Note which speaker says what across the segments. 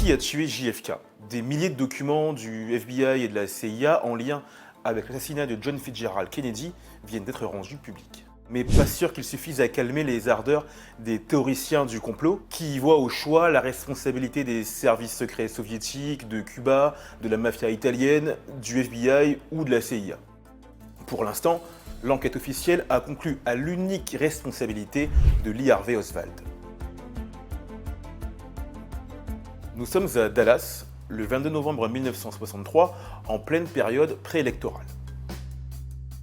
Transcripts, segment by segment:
Speaker 1: Qui a tué JFK? Des milliers de documents du FBI et de la CIA en lien avec l'assassinat de John Fitzgerald Kennedy viennent d'être rendus publics. Mais pas sûr qu'il suffise à calmer les ardeurs des théoriciens du complot qui y voient au choix la responsabilité des services secrets soviétiques, de Cuba, de la mafia italienne, du FBI ou de la CIA. Pour l'instant, l'enquête officielle a conclu à l'unique responsabilité de Lee Harvey Oswald. Nous sommes à Dallas, le 22 novembre 1963, en pleine période préélectorale.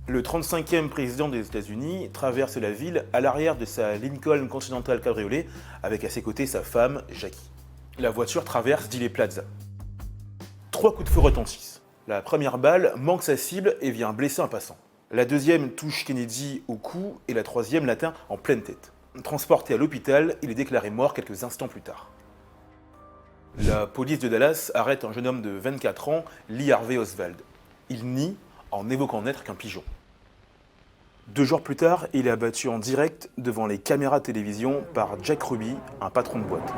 Speaker 1: Le 35e président des États-Unis traverse la ville à l'arrière de sa Lincoln Continental Cabriolet avec à ses côtés sa femme, Jackie. La voiture traverse Dealey Plaza. 3 coups de feu retentissent. La première balle manque sa cible et vient blesser un passant. La deuxième touche Kennedy au cou et la troisième l'atteint en pleine tête. Transporté à l'hôpital, il est déclaré mort quelques instants plus tard. La police de Dallas arrête un jeune homme de 24 ans, Lee Harvey Oswald. Il nie en évoquant n'être qu'un pigeon. 2 jours plus tard, il est abattu en direct devant les caméras de télévision par Jack Ruby, un patron de boîte.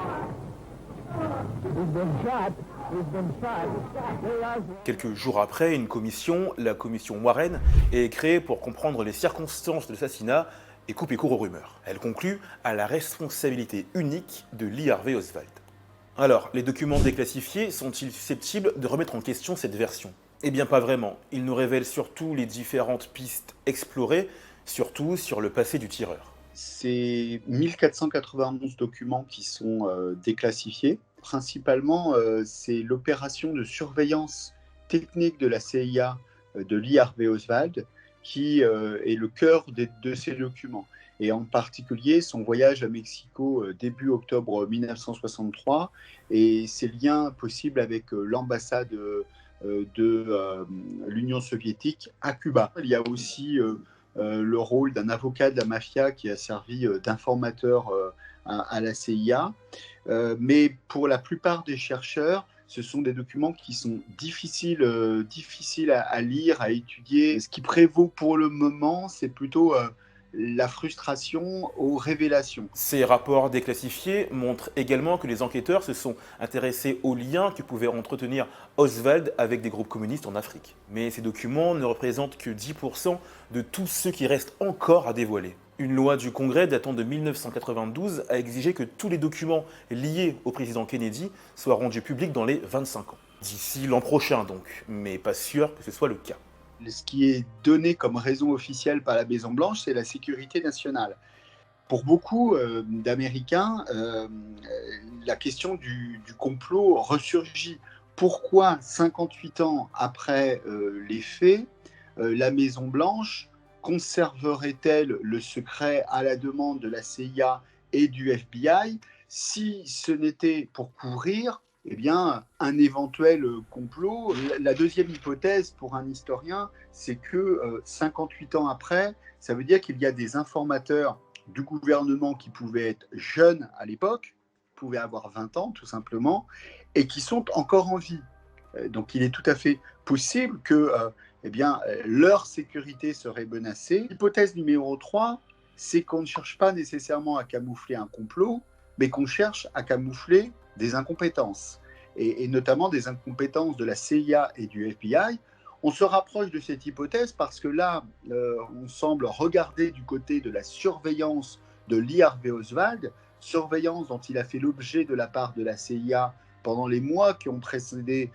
Speaker 1: Quelques jours après, une commission, la commission Warren, est créée pour comprendre les circonstances de l'assassinat et couper court aux rumeurs. Elle conclut à la responsabilité unique de Lee Harvey Oswald. Alors, les documents déclassifiés sont-ils susceptibles de remettre en question cette version? Eh bien pas vraiment. Ils nous révèlent surtout les différentes pistes explorées, surtout sur le passé du tireur.
Speaker 2: C'est 1491 documents qui sont déclassifiés. Principalement, c'est l'opération de surveillance technique de la CIA de Lee Harvey Oswald qui est le cœur de ces documents. Et en particulier son voyage à Mexico début octobre 1963 et ses liens possibles avec l'ambassade de l'Union soviétique à Cuba. Il y a aussi le rôle d'un avocat de la mafia qui a servi d'informateur à la CIA. Mais pour la plupart des chercheurs, ce sont des documents qui sont difficiles à lire, à étudier. Ce qui prévaut pour le moment, c'est plutôt la frustration aux révélations.
Speaker 1: Ces rapports déclassifiés montrent également que les enquêteurs se sont intéressés aux liens que pouvait entretenir Oswald avec des groupes communistes en Afrique. Mais ces documents ne représentent que 10% de tout ce qui reste encore à dévoiler. Une loi du Congrès datant de 1992 a exigé que tous les documents liés au président Kennedy soient rendus publics dans les 25 ans. D'ici l'an prochain donc, mais pas sûr que ce soit le cas.
Speaker 2: Ce qui est donné comme raison officielle par la Maison-Blanche, c'est la sécurité nationale. Pour beaucoup d'Américains, la question du complot ressurgit. Pourquoi, 58 ans après les faits, la Maison-Blanche conserverait-elle le secret à la demande de la CIA et du FBI si ce n'était pour couvrir un éventuel complot? La deuxième hypothèse pour un historien, c'est que 58 ans après, ça veut dire qu'il y a des informateurs du gouvernement qui pouvaient être jeunes à l'époque, pouvaient avoir 20 ans tout simplement, et qui sont encore en vie. Donc il est tout à fait possible que leur sécurité serait menacée. Hypothèse numéro 3, c'est qu'on ne cherche pas nécessairement à camoufler un complot, mais qu'on cherche à camoufler des incompétences, et notamment des incompétences de la CIA et du FBI. On se rapproche de cette hypothèse parce que là, on semble regarder du côté de la surveillance de Lee Harvey Oswald, surveillance dont il a fait l'objet de la part de la CIA pendant les mois qui ont précédé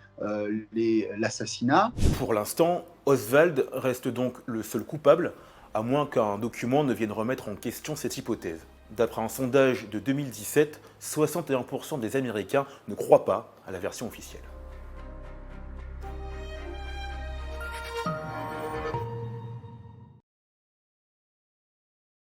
Speaker 2: l'assassinat.
Speaker 1: Pour l'instant, Oswald reste donc le seul coupable, à moins qu'un document ne vienne remettre en question cette hypothèse. D'après un sondage de 2017, 61% des Américains ne croient pas à la version officielle.